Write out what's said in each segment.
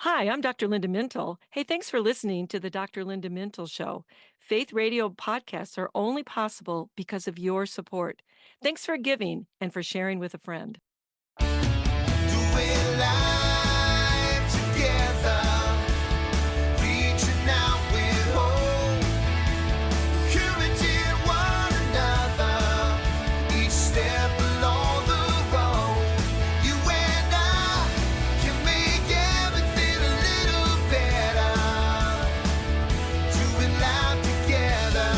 Hi, I'm Dr. Linda Mintle. Hey, thanks for listening to the Dr. Linda Mintle Show. Faith radio podcasts are only possible because of your support. Thanks for giving and for sharing with a friend. Doing life together, reaching out with hope, encouraging one another, each step along the road. You and I can make everything a little better, doing life together.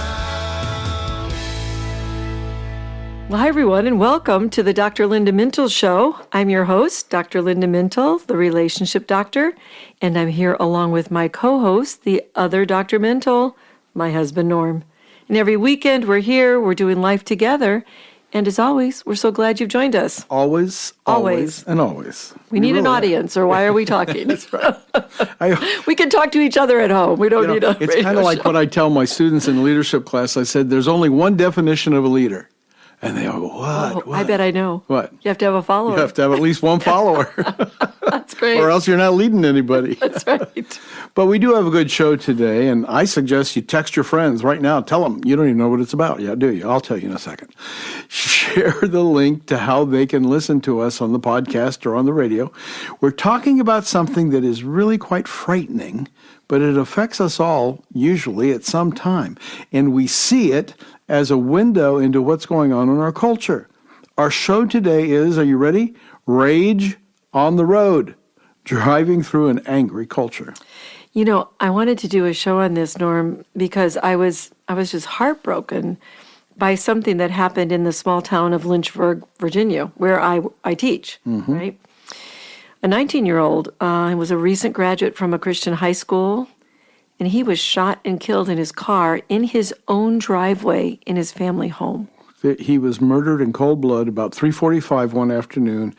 Well, hi, everyone, and welcome to the Dr. Linda Mintle Show. I'm your host, Dr. Linda Mintle, the relationship doctor, and I'm here along with my co-host, the other Dr. Mintle, my husband, Norm. And every weekend we're here, we're doing life together, and as always, we're so glad you've joined us. Always, Always. and always. We need an audience, or why are we talking? I, We can talk to each other at home. We don't need a it's radio kind of like show. what I tell my students in leadership class. I said, there's only one definition of a leader. And they all go, what? Oh, I bet I know. What? You have to have a follower. You have to have at least one follower, That's great. or else you're not leading anybody. That's right. But we do have a good show today, and I suggest you text your friends right now. Tell them. You don't even know what it's about yet, do you? I'll tell you in a second. Share the link to how they can listen to us on the podcast or on the radio. We're talking about something that is really quite frightening, but it affects us all, usually at some time. And we see it as a window into what's going on in our culture. Our show today is, are you ready? Rage on the Road, driving through an angry culture. You know, I wanted to do a show on this, Norm, because I was just heartbroken by something that happened in the small town of Lynchburg, Virginia, where I teach, right? A 19-year-old was a recent graduate from a Christian high school, and he was shot and killed in his car in his own driveway in his family home. He was murdered in cold blood about 3:45 one afternoon.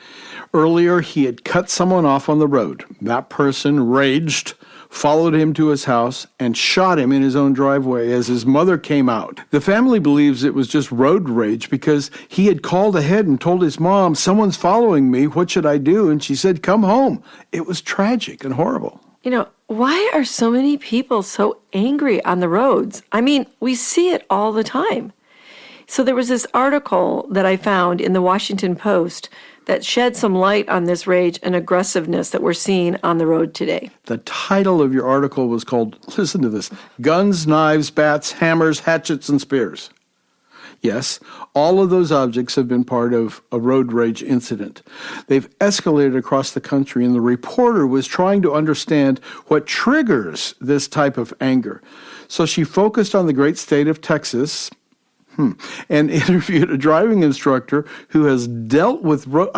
Earlier, he had cut someone off on the road. That person raged, followed him to his house, and shot him in his own driveway as his mother came out. The family believes it was just road rage because he had called ahead and told his mom, someone's following me, what should I do? And she said, come home. It was tragic and horrible. You know, why are so many people so angry on the roads? I mean, we see it all the time. So there was this article that I found in the Washington Post that shed some light on this rage and aggressiveness that we're seeing on the road today. The title of your article was called, listen to this, Guns, Knives, Bats, Hammers, Hatchets, and Spears. Yes, all of those objects have been part of a road rage incident. They've escalated across the country, and the reporter was trying to understand what triggers this type of anger. So she focused on the great state of Texas and interviewed a driving instructor who has dealt with road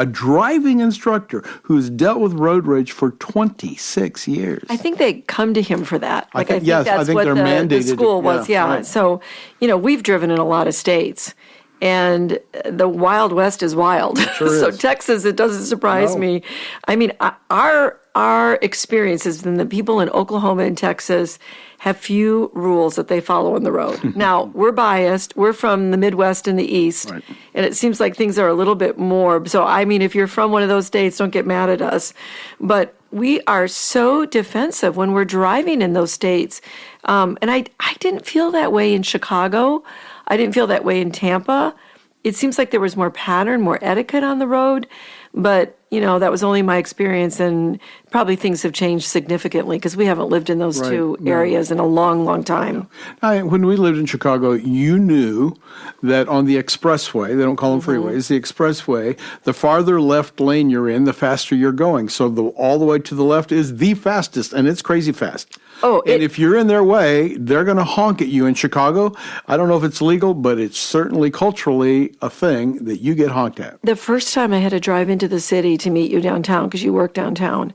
rage for 26 years. I think they come to him for that. I think that's what they're the mandated. school was. Yeah. Right. So, you know, we've driven in a lot of states, and the Wild West is wild. Sure So is. Texas, it doesn't surprise me. I mean, our experiences and the people in Oklahoma and Texas have few rules that they follow on the road. Now, we're biased. We're from the Midwest and the East, Right. and it seems like things are a little bit more. So, I mean, if you're from one of those states, don't get mad at us. But we are so defensive when we're driving in those states. And I didn't feel that way in Chicago. I didn't feel that way in Tampa. It seems like there was more pattern, more etiquette on the road. But, you know, that was only my experience, and probably things have changed significantly because we haven't lived in those two areas in a long, long time. When we lived in Chicago, you knew that on the expressway, they don't call them freeways, the expressway, the farther left lane you're in, the faster you're going. So all the way to the left is the fastest, and it's crazy fast. And if you're in their way, they're going to honk at you. In Chicago, I don't know if it's legal, but it's certainly culturally a thing that you get honked at. The first time I had to drive into the city to meet you downtown, because you work downtown,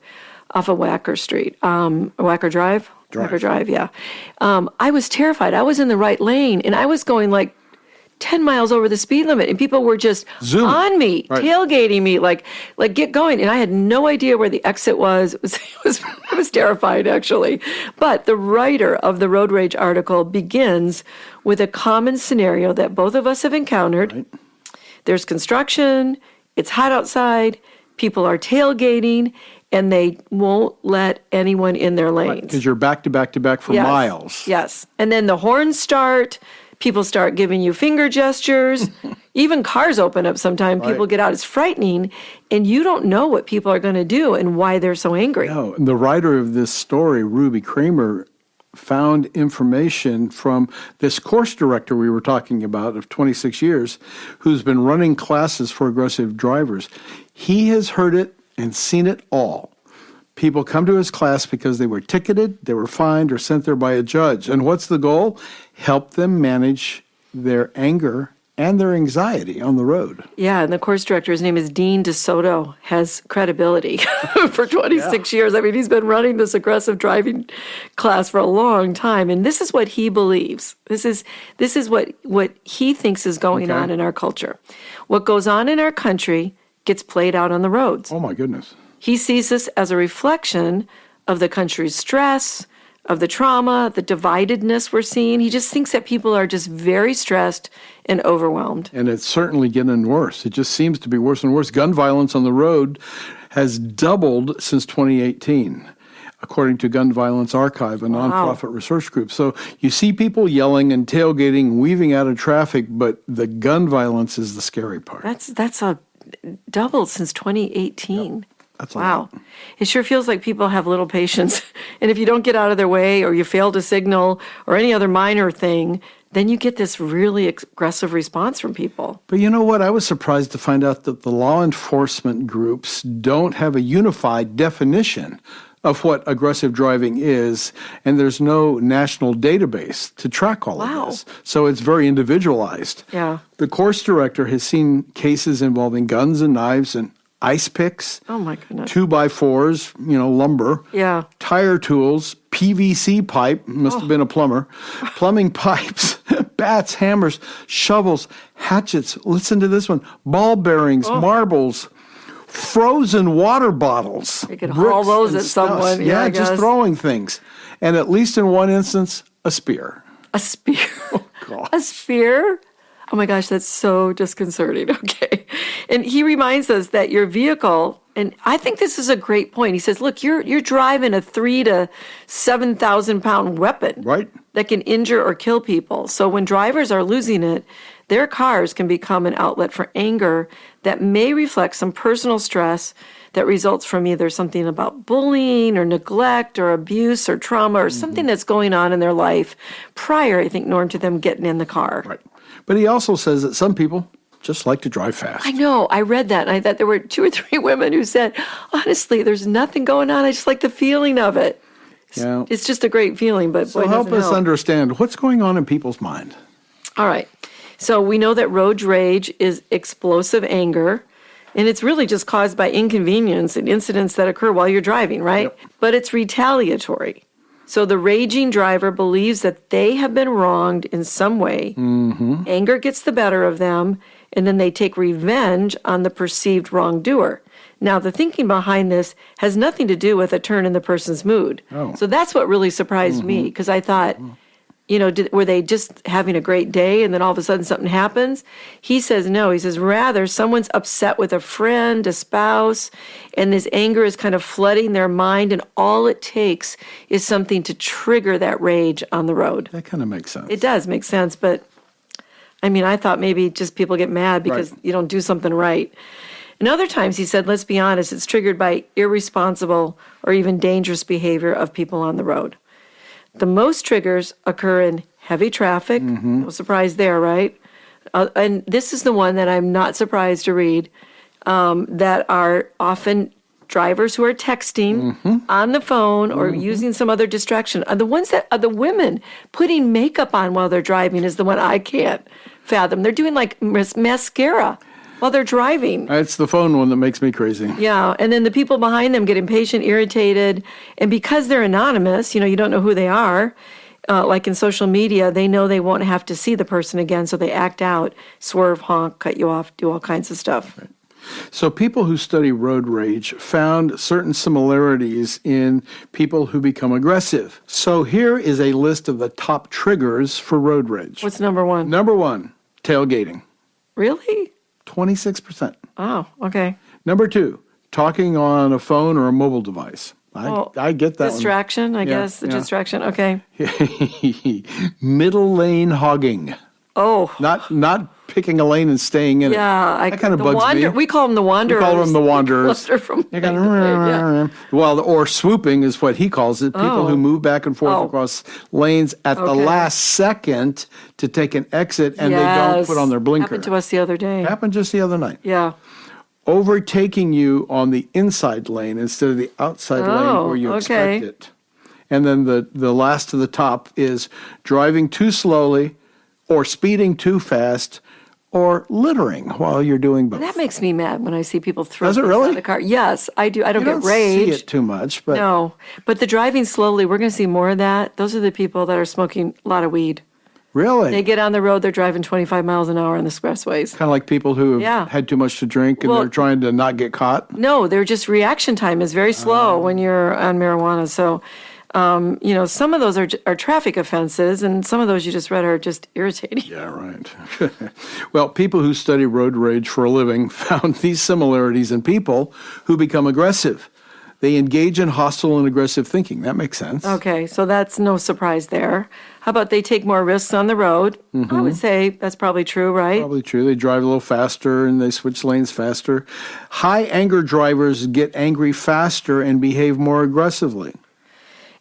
off of Wacker Street, Wacker Drive? Wacker Drive, yeah. I was terrified. I was in the right lane, and I was going like 10 miles over the speed limit, and people were just Zooming. on me, tailgating me, like get going. And I had no idea where the exit was. I was terrified, actually. But the writer of the road rage article begins with a common scenario that both of us have encountered. Right. There's construction, it's hot outside, people are tailgating, and they won't let anyone in their lanes. Because you're back to back to back for Yes. miles. Yes. And then the horns start. People start giving you finger gestures. Even cars open up sometimes. People Right. get out. It's frightening. And you don't know what people are going to do and why they're so angry. No, and the writer of this story, Ruby Kramer, found information from this course director we were talking about of 26 years, who's been running classes for aggressive drivers. He has heard it and seen it all. People come to his class because they were ticketed, they were fined, or sent there by a judge. And what's the goal? Help them manage their anger and their anxiety on the road. Yeah, and the course director, his name is Dean DeSoto, has credibility for 26 years. I mean, he's been running this aggressive driving class for a long time, and this is what he believes. This is what he thinks is going on in our culture. What goes on in our country gets played out on the roads. Oh, my goodness. He sees this as a reflection of the country's stress, of the trauma, the dividedness we're seeing. He just thinks that people are just very stressed and overwhelmed. And it's certainly getting worse. It just seems to be worse and worse. Gun violence on the road has doubled since 2018, according to Gun Violence Archive, a nonprofit research group. So you see people yelling and tailgating, weaving out of traffic, but the gun violence is the scary part. That's a doubled since 2018. That's a Wow. lot. It sure feels like people have little patience. And if you don't get out of their way or you fail to signal or any other minor thing, then you get this really aggressive response from people. But you know what? I was surprised to find out that the law enforcement groups don't have a unified definition of what aggressive driving is, and there's no national database to track all Wow. of this. So it's very individualized. Yeah. The course director has seen cases involving guns and knives and ice picks, Oh, my goodness. 2x4s, lumber, Yeah. tire tools, PVC pipe, must have been a plumber, plumbing pipes, bats, hammers, shovels, hatchets. Listen to this one: ball bearings, marbles, frozen water bottles. You could haul bricks those and at stuff. someone. Yeah, I just guess. throwing things. And at least in one instance, a spear. A spear. God. A spear? Oh my gosh, that's so disconcerting. Okay. And he reminds us that your vehicle, and I think this is a great point. He says, look, you're driving a 3,000 to 7,000 pound weapon Right. that can injure or kill people. So when drivers are losing it, their cars can become an outlet for anger that may reflect some personal stress that results from either something about bullying or neglect or abuse or trauma or something that's going on in their life prior, I think, Norm, to them getting in the car. Right. But he also says that some people just like to drive fast. I know. I read that, and I thought there were 2 or 3 women who said, honestly, there's nothing going on. I just like the feeling of it. Yeah. It's just a great feeling, but So boy, help doesn't us understand what's going on in people's mind. All right. So we know that road rage is explosive anger, and it's really just caused by inconvenience and incidents that occur while you're driving, right? Yep. But it's retaliatory. So the raging driver believes that they have been wronged in some way. Mm-hmm. Anger gets the better of them, and then they take revenge on the perceived wrongdoer. Now, the thinking behind this has nothing to do with a turn in the person's mood. Oh. So that's what really surprised me, because I thought, were they just having a great day and then all of a sudden something happens? He says no. He says rather someone's upset with a friend, a spouse, and this anger is kind of flooding their mind, and all it takes is something to trigger that rage on the road. That kind of makes sense. It does make sense, but I mean, I thought maybe just people get mad because Right. you don't do something right. And other times, he said, let's be honest, it's triggered by irresponsible or even dangerous behavior of people on the road. The most triggers occur in heavy traffic. No surprise there, right? And this is the one that I'm not surprised to read, that are often drivers who are texting on the phone or using some other distraction. The ones that are the women putting makeup on while they're driving is the one I can't fathom. They're doing like mascara while they're driving. It's the phone one that makes me crazy. Yeah, and then the people behind them get impatient, irritated, and because they're anonymous, you don't know who they are, like in social media, they know they won't have to see the person again, so they act out, swerve, honk, cut you off, do all kinds of stuff. So people who study road rage found certain similarities in people who become aggressive. So here is a list of the top triggers for road rage. What's number one? Number 1, tailgating, Really? 26%. Oh, okay. Number 2, talking on a phone or a mobile device. I get that distraction, I Yeah, guess. The yeah. distraction. Okay. one. Middle lane hogging. Oh. Not picking a lane and staying in it. Yeah, That kind of bugs me. We call them the wanderers. We call them the wanderers. Cluster from They lane kinda- to lane, yeah. Well, or swooping is what he calls it. People who move back and forth Oh. across lanes at the Okay. last second to take an exit, and they don't put on their blinker. Happened to us the other day. Happened just the other night. Yeah. Overtaking you on the inside lane instead of the outside lane where you okay. expect it. And then the last to the top is driving too slowly or speeding too fast or littering while you're doing both. That makes me mad when I see people throw Does it things really? out of the car. Yes, I do. I don't You get don't rage. see it too much, but No, but the driving slowly, we're going to see more of that. Those are the people that are smoking a lot of weed. really, They get on the road, they're driving 25 miles an hour on the expressways. kind of like people who have Yeah. had too much to drink and Well- they're trying to not get caught. No, they're just reaction time is very slow when you're on marijuana. So, some of those are traffic offenses, and some of those you just read are just irritating. Yeah, right. Well, people who study road rage for a living found these similarities in people who become aggressive. They engage in hostile and aggressive thinking. That makes sense. Okay, so that's no surprise there. How about they take more risks on the road? I would say that's probably true, right? Probably true. They drive a little faster and they switch lanes faster. High anger drivers get angry faster and behave more aggressively.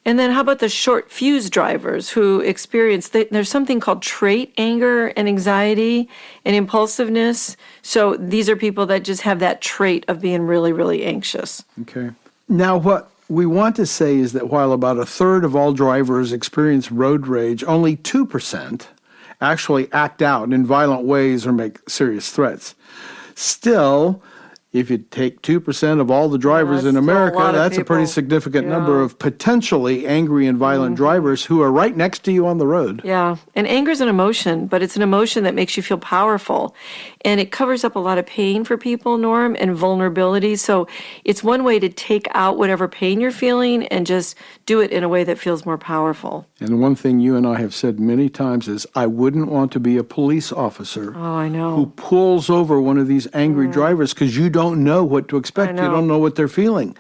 And then how about the short fuse drivers who experience, there's something called trait anger and anxiety and impulsiveness. So these are people that just have that trait of being really, really anxious. Okay. Now, what we want to say is that while about a third of all drivers experience road rage, only 2% actually act out in violent ways or make serious threats. Still, if you take 2% of all the drivers that's in still a America, lot of that's a pretty people. significant number Yeah. Mm-hmm. of potentially angry and violent drivers who are right next to you on the road. Yeah, and anger is an emotion, but it's an emotion that makes you feel powerful. And it covers up a lot of pain for people, Norm, and vulnerability. So it's one way to take out whatever pain you're feeling and just do it in a way that feels more powerful. And one thing you and I have said many times is, I wouldn't want to be a police officer Oh, I who know. pulls over one of these angry drivers because you don't know what to expect. I You know. don't know what they're feeling.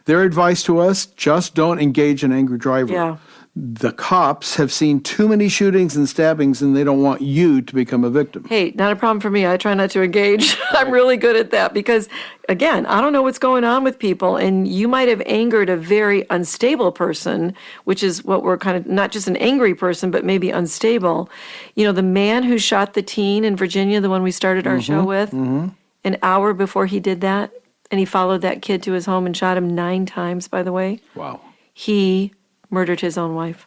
Their advice to us, just don't engage an angry driver. Yeah. The cops have seen too many shootings and stabbings, and they don't want you to become a victim. Hey, not a problem for me. I try not to engage. I'm really good at that because, again, I don't know what's going on with people. And you might have angered a very unstable person, which is what we're kind of, not just an angry person, but maybe unstable. The man who shot the teen in Virginia, the one we started our show with, an hour before he did that, and he followed that kid to his home and shot him 9 times, by the way, Wow. he murdered his own wife.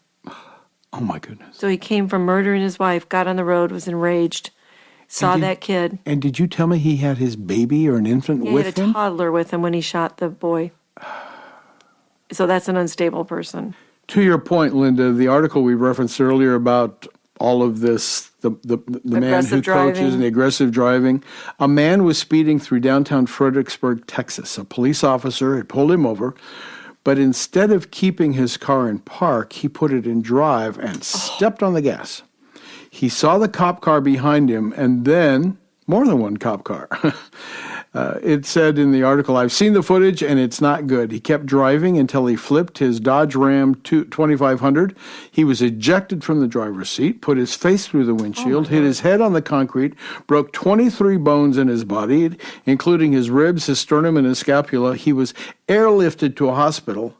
Oh, my goodness. So he came from murdering his wife, got on the road, was enraged, saw did- that kid. And did you tell me he had his baby or an infant He with had a him? toddler with him when he shot the boy. So that's an unstable person. To your point, Linda, the article we referenced earlier about all of this, the man who Aggressive coaches driving. and the aggressive driving, a man was speeding through downtown Fredericksburg, Texas. A police officer had pulled him over, but instead of keeping his car in park, he put it in drive and stepped on the gas. He saw the cop car behind him and then more than one cop car. It said in the article, I've seen the footage and it's not good. He kept driving until he flipped his Dodge Ram 2500. He was ejected from the driver's seat, put his face through the windshield, hit his head on the concrete, broke 23 bones in his body, including his ribs, his sternum, and his scapula. He was airlifted to a hospital.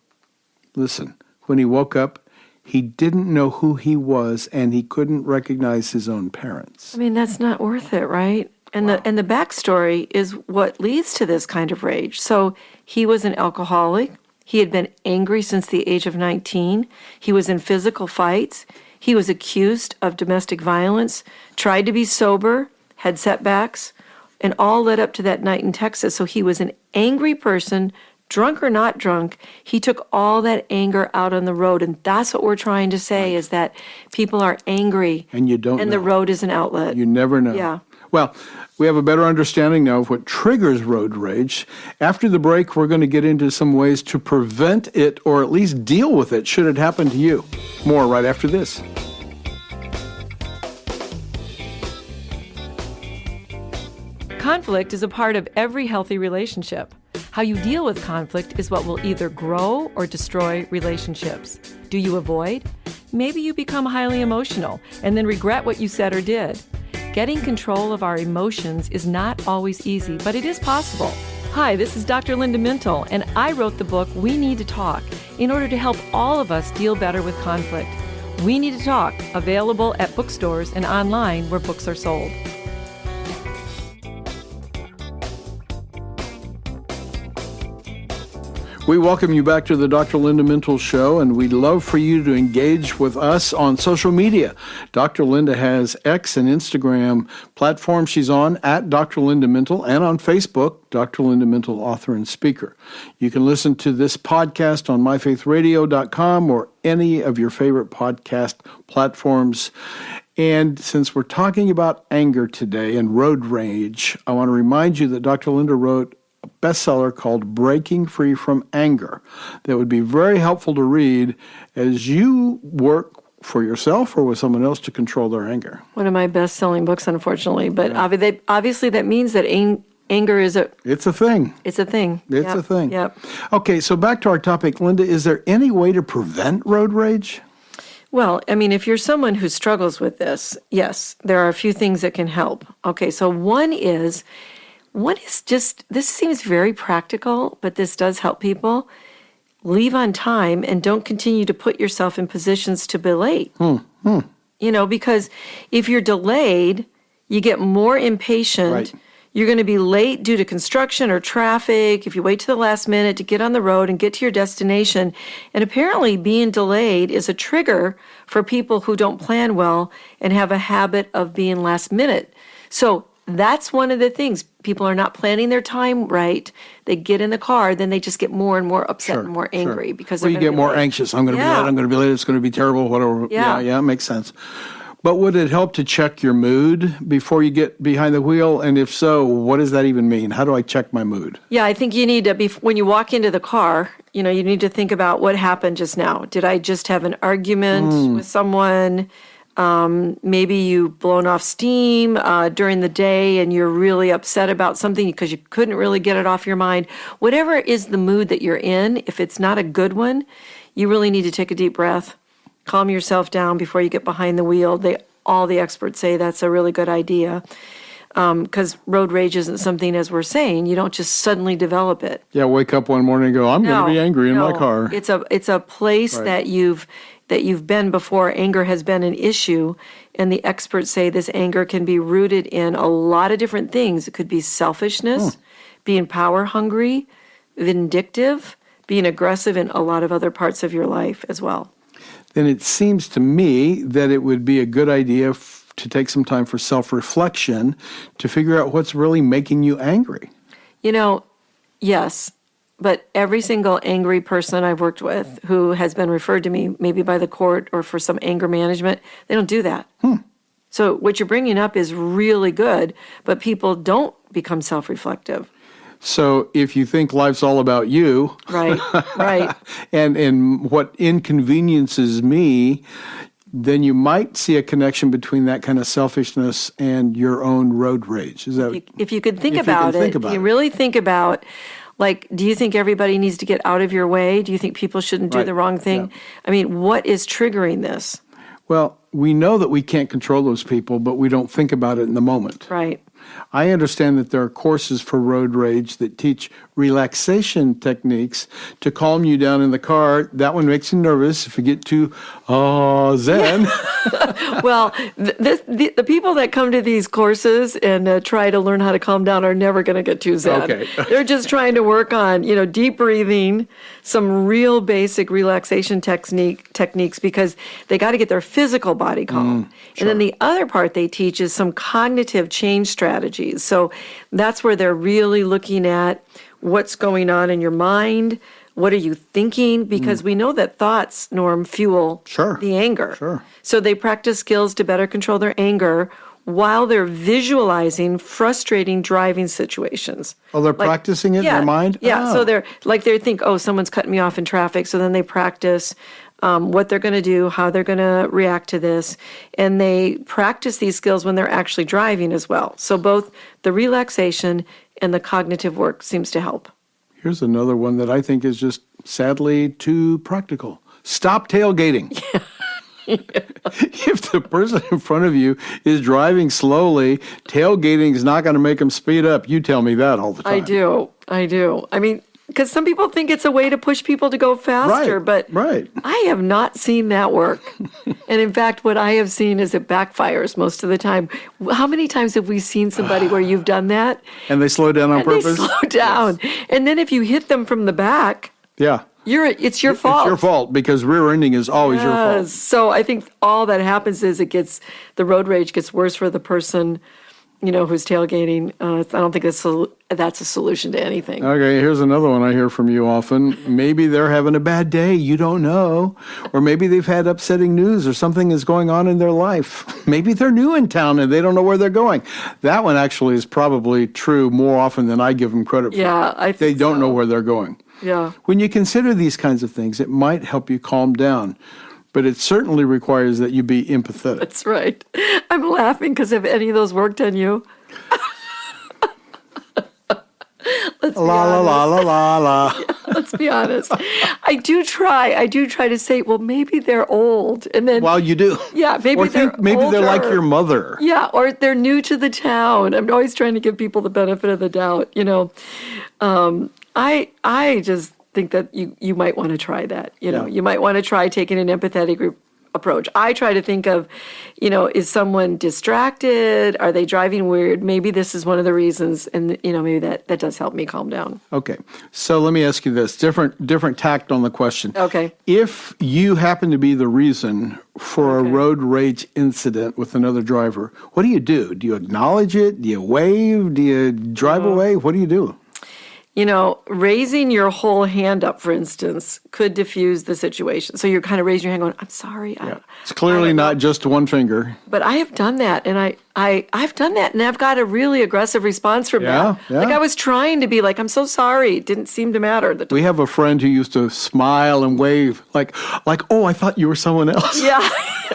Listen, when he woke up, he didn't know who he was and he couldn't recognize his own parents. I mean, that's not worth it, right? And the backstory is what leads to this kind of rage. So he was an alcoholic. He had been angry since the age of 19. He was in physical fights. He was accused of domestic violence, tried to be sober, had setbacks, and all led up to that night in Texas. So he was an angry person, drunk or not drunk. He took all that anger out on the road. And that's what we're trying to say is that people are angry. And you don't And know. the road is an outlet. You never know. Yeah. Well, we have a better understanding now of what triggers road rage. After the break, we're going to get into some ways to prevent it or at least deal with it should it happen to you. More right after this. Conflict is a part of every healthy relationship. How you deal with conflict is what will either grow or destroy relationships. Do you avoid? Maybe you become highly emotional and then regret what you said or did. Getting control of our emotions is not always easy, but it is possible. Hi, this is Dr. Linda Mintle, and I wrote the book We Need to Talk in order to help all of us deal better with conflict. We Need to Talk, available at bookstores and online where books are sold. We welcome you back to the Dr. Linda Mintle Show, and we'd love for you to engage with us on social media. Dr. Linda has X and Instagram platforms she's on at Dr. Linda Mintle, and on Facebook, Dr. Linda Mintle, author and speaker. You can listen to this podcast on myfaithradio.com or any of your favorite podcast platforms. And since we're talking about anger today and road rage, I want to remind you that Dr. Linda wrote a bestseller called Breaking Free from Anger that would be very helpful to read as you work for yourself or with someone else to control their anger. One of my best-selling books, unfortunately, but obviously that means that anger is It's a thing. It's a thing. It's Yep. a thing. Yep. Okay, so back to our topic, Linda, is there any way to prevent road rage? Well, I mean, if you're someone who struggles with this, yes, there are a few things that can help. Okay, so one is just, this seems very practical, but this does help people. Leave on time and don't continue to put yourself in positions to be late. You know, because if you're delayed, you get more impatient. Right. You're going to be late due to construction or traffic if you wait to the last minute to get on the road and get to your destination. And apparently being delayed is a trigger for people who don't plan well and have a habit of being last minute. So that's one of the things. People are not planning their time right. They get in the car, then they just get more and more upset and more angry because well, they're you get more anxious. I'm going to be late. I'm going to be late. It's going to be terrible. Whatever. Yeah, it makes sense. But would it help to check your mood before you get behind the wheel? And if so, what does that even mean? How do I check my mood? Yeah, I think you need to, when you walk into the car, you need to think about what happened just now. Did I just have an argument with someone? Maybe you've blown off steam during the day and you're really upset about something because you couldn't really get it off your mind. Whatever is the mood that you're in, if it's not a good one, you really need to take a deep breath. Calm yourself down before you get behind the wheel. All the experts say that's a really good idea because road rage isn't something, as we're saying, you don't just suddenly develop it. Yeah, wake up one morning and go, I'm going to be angry in my car. It's a place that you've been before. Anger has been an issue, and the experts say this anger can be rooted in a lot of different things. It could be selfishness, being power hungry, vindictive, being aggressive in a lot of other parts of your life as well. Then it seems to me that it would be a good idea to take some time for self-reflection to figure out what's really making you angry. Yes, but every single angry person I've worked with who has been referred to me, maybe by the court or for some anger management, they don't do that. So what you're bringing up is really good, but people don't become self-reflective. So if you think life's all about you, right, and what inconveniences me, then you might see a connection between that kind of selfishness and your own road rage. Is that if you could think about it? You really think about, do you think everybody needs to get out of your way? Do you think people shouldn't do the wrong thing? Yeah. I mean, what is triggering this? Well, we know that we can't control those people, but we don't think about it in the moment. Right. I understand that there are courses for road rage that teach relaxation techniques to calm you down in the car. That one makes you nervous if you get too zen. Well, the people that come to these courses and try to learn how to calm down are never going to get too zen. Okay. They're just trying to work on, deep breathing, some real basic relaxation techniques because they got to get their physical body calm. Sure. And then the other part they teach is some cognitive change strategies. So that's where they're really looking at what's going on in your mind. What are you thinking? Because we know that thoughts, Norm, fuel the anger. Sure. So they practice skills to better control their anger while they're visualizing frustrating driving situations. Oh, they're practicing it in their mind? Yeah, so they think, someone's cutting me off in traffic. So then they practice what they're going to do, how they're going to react to this. And they practice these skills when they're actually driving as well. So both the relaxation and the cognitive work seems to help. Here's another one that I think is just sadly too practical. Stop tailgating. If the person in front of you is driving slowly, tailgating is not going to make them speed up. You tell me that all the time. I do. I mean, because some people think it's a way to push people to go faster, but I have not seen that work. And in fact, what I have seen is it backfires most of the time. How many times have we seen somebody where you've done that? And they slow down on purpose? They slow down. Yes. And then if you hit them from the back, it's your fault. It's your fault because rear ending is always your fault. So I think all that happens is the road rage gets worse for the person, who's tailgating. I don't think that's a solution to anything. Okay, here's another one I hear from you often. Maybe they're having a bad day, you don't know. Or maybe they've had upsetting news or something is going on in their life. Maybe they're new in town and they don't know where they're going. That one actually is probably true more often than I give them credit for. Yeah, I think they don't know where they're going. Yeah. When you consider these kinds of things, it might help you calm down. But it certainly requires that you be empathetic. That's right. I'm laughing because have any of those worked on you? Let's be honest. Yeah, let's be honest. I do try to say, well, maybe they're old, and then you do. Yeah, maybe they're like your mother. Yeah, or they're new to the town. I'm always trying to give people the benefit of the doubt. I just think that you might want to try that. You might want to try taking an empathetic approach. I try to think of, is someone distracted? Are they driving weird? Maybe this is one of the reasons, and maybe that does help me calm down. Okay, so let me ask you this: different tact on the question. Okay. If you happen to be the reason for a road rage incident with another driver, what do? Do you acknowledge it? Do you wave? Do you drive away? What do you do? Raising your whole hand up, for instance, could diffuse the situation. So you're kind of raising your hand going, I'm sorry. It's clearly not just one finger. But I have done that, and I've done that, and I've got a really aggressive response from that. Yeah. Like I was trying to be like, I'm so sorry. It didn't seem to matter. We have a friend who used to smile and wave like, oh, I thought you were someone else. Yeah.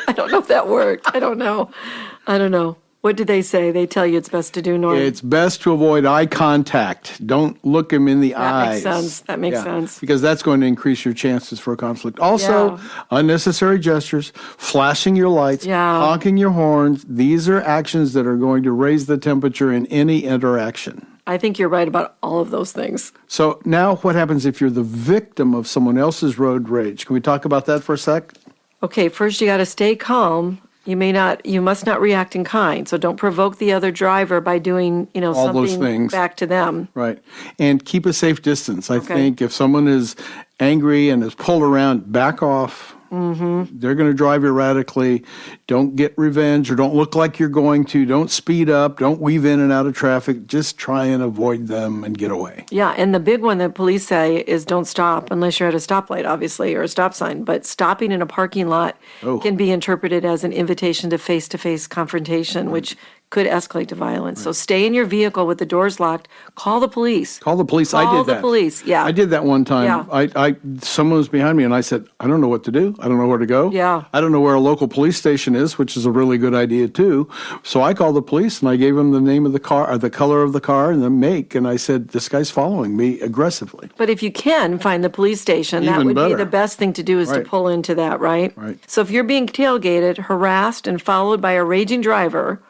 I don't know if that worked. I don't know. What did they say? They tell you it's best to do normal. It's best to avoid eye contact. Don't look them in the eyes. That makes sense. Because that's going to increase your chances for a conflict. Also, unnecessary gestures, flashing your lights, honking your horns. These are actions that are going to raise the temperature in any interaction. I think you're right about all of those things. So now what happens if you're the victim of someone else's road rage? Can we talk about that for a sec? Okay, first you got to stay calm. You must not react in kind. So don't provoke the other driver by doing, all something those things back to them. Right. And keep a safe distance. I think if someone is angry and is pulled around, back off. Mm-hmm. They're going to drive erratically. Don't get revenge or don't look like you're going to. Don't speed up. Don't weave in and out of traffic. Just try and avoid them and get away. Yeah, and the big one that police say is don't stop unless you're at a stoplight, obviously, or a stop sign. But stopping in a parking lot can be interpreted as an invitation to face-to-face confrontation, which could escalate to violence. So stay in your vehicle with the doors locked. Call the police. I did that. Call the police, yeah. I did that one time. Yeah. Someone was behind me, and I said, I don't know what to do. I don't know where to go. Yeah. I don't know where a local police station is, which is a really good idea, too. So I called the police, and I gave them the name of the car, or the color of the car, and the make, and I said, this guy's following me aggressively. But if you can find the police station, that would be the best thing to do is to pull into that, right? Right. So if you're being tailgated, harassed, and followed by a raging driver,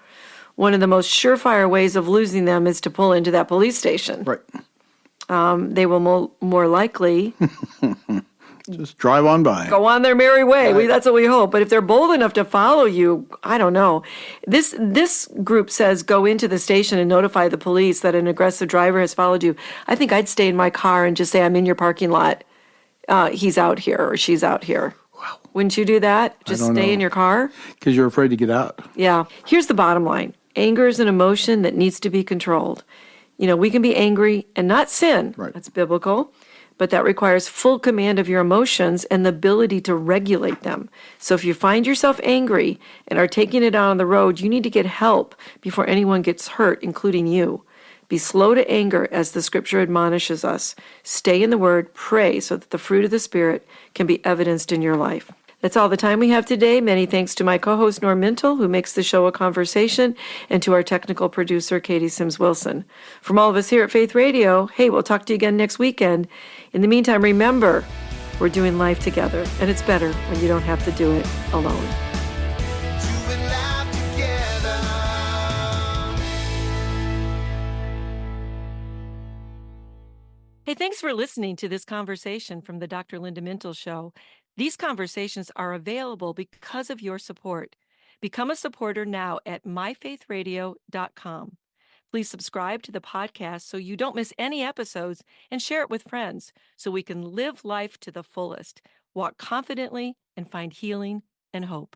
one of the most surefire ways of losing them is to pull into that police station. Right. They will more likely just drive on by. Go on their merry way. Right. That's what we hope. But if they're bold enough to follow you, I don't know. This group says go into the station and notify the police that an aggressive driver has followed you. I think I'd stay in my car and just say, I'm in your parking lot. He's out here or she's out here. Wow. Wouldn't you do that? Just stay in your car? Because you're afraid to get out. Yeah. Here's the bottom line. Anger is an emotion that needs to be controlled. We can be angry and not sin. Right. That's biblical. But that requires full command of your emotions and the ability to regulate them. So if you find yourself angry and are taking it out on the road, you need to get help before anyone gets hurt, including you. Be slow to anger, as the scripture admonishes us. Stay in the word, pray so that the fruit of the Spirit can be evidenced in your life. That's all the time we have today. Many thanks to my co-host, Norm Mintle, who makes the show a conversation, and to our technical producer, Katie Sims-Wilson. From all of us here at Faith Radio, hey, we'll talk to you again next weekend. In the meantime, remember, we're doing life together, and it's better when you don't have to do it alone. Doing life together. Hey, thanks for listening to this conversation from the Dr. Linda Mintle Show. These conversations are available because of your support. Become a supporter now at myfaithradio.com. Please subscribe to the podcast so you don't miss any episodes, and share it with friends so we can live life to the fullest, walk confidently, and find healing and hope.